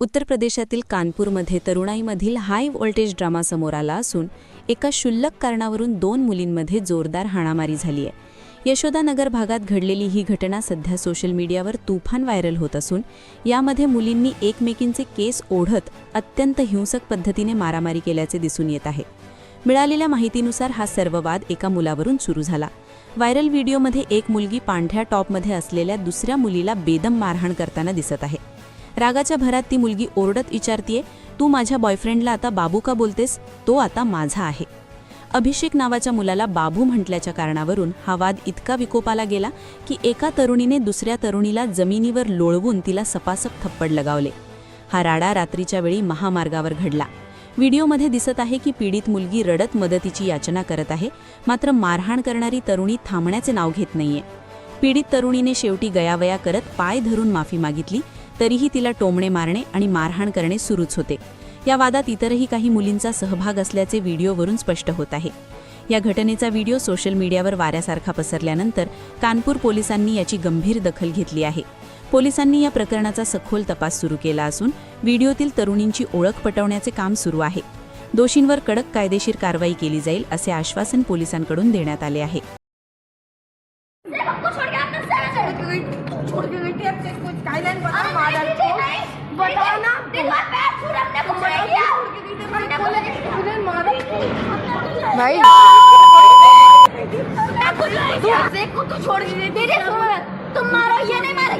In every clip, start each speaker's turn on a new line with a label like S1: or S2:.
S1: उत्तर प्रदेशातील कानपूरमध्ये तरुणाईमधील हाय व्होल्टेज ड्रामा समोर आला असून एका क्षुल्लक कारणावरून 2 मुलींमध्ये जोरदार हाणामारी झाली आहे। यशोदानगर भागात घडलेली ही घटना सध्या सोशल मीडियावर तुफान व्हायरल होत असून यामध्ये मुलींनी एकमेकींचे केस ओढत अत्यंत हिंसक पद्धतीने मारामारी केल्याचे दिसून येत आहे। मिळालेल्या माहितीनुसार हा सर्व वाद एका मुलावरून सुरू झाला। व्हायरल व्हिडिओमध्ये एक मुलगी पांढऱ्या टॉपमध्ये असलेल्या दुसऱ्या मुलीला बेदम मारहाण करताना दिसत आहे। रागाच्या भरात ती मुलगी ओरडत विचारतीये, तू माझ्या बॉयफ्रेंडला आता बाबू का बोलतेस? तो आता माझा आहे। अभिषेक नावाच्या मुलाला बाबू म्हटल्याच्या कारणावरून हा वाद इतका विकोपाला गेला की एका तरुणीने दुसऱ्या तरुणीला जमिनीवर लोळवून तिला सपासप थप्पड लगावले। हा राडा रात्रीच्या वेळी महामार्गावर घडला। व्हिडिओमध्ये दिसत आहे की पीडित मुलगी रडत मदतीची याचना करत आहे, मात्र मारहाण करणारी तरुणी थांबण्याचे नाव घेत नाहीये। पीडित तरुणीने शेवटी गयावया करत पाय धरून माफी मागितली, तरीही तिला टोमणे मारणे आणि मारहाण करणे सुरूच होते। या वादात इतरही काही मुलींचा सहभाग असल्याचे व्हिडिओवरून स्पष्ट होत आहे। या घटनेचा व्हिडिओ सोशल मीडियावर वाऱ्यासारखा पसरल्यानंतर कानपूर पोलिसांनी याची गंभीर दखल घेतली आहे। पोलिसांनी या प्रकरणाचा सखोल तपास सुरू केला असून व्हिडिओतील तरुणींची ओळख पटवण्याचे काम सुरू आहे। दोषींवर कडक कायदेशीर कारवाई केली जाईल असे आश्वासन पोलिसांकडून देण्यात आले आहे।
S2: छोड़ के गई थी आपसे कुछ गाइडलाइन बता मॉडल को बताओ ना दिमाग पे छुड़ हमने कुछ नहीं किया हमने बोले मारो भाई देखो तू छोड़ के गई तेरे तुम मारो ये नहीं मारे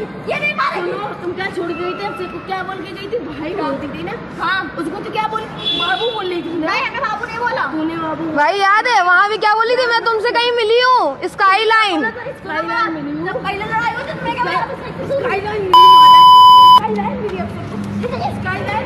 S2: तुम क्या छोड़ के गई थी आपसे को क्या बोल के गई थी भाई बोलती थी ना। हाँ उसको तो क्या बोली बाबू बोल रही थी। नहीं हमें बाबू नहीं बोला तूने बाबू
S3: भाई याद है वहाँ भी क्या बोली थी, मैं तुमसे कहीं मिली हूँ स्काई लाइन
S2: मिली हूँ जब पहले लड़ाई हुई तो तुमने क्या बोला स्काई लाइन मिली आपसे स्काई लाइन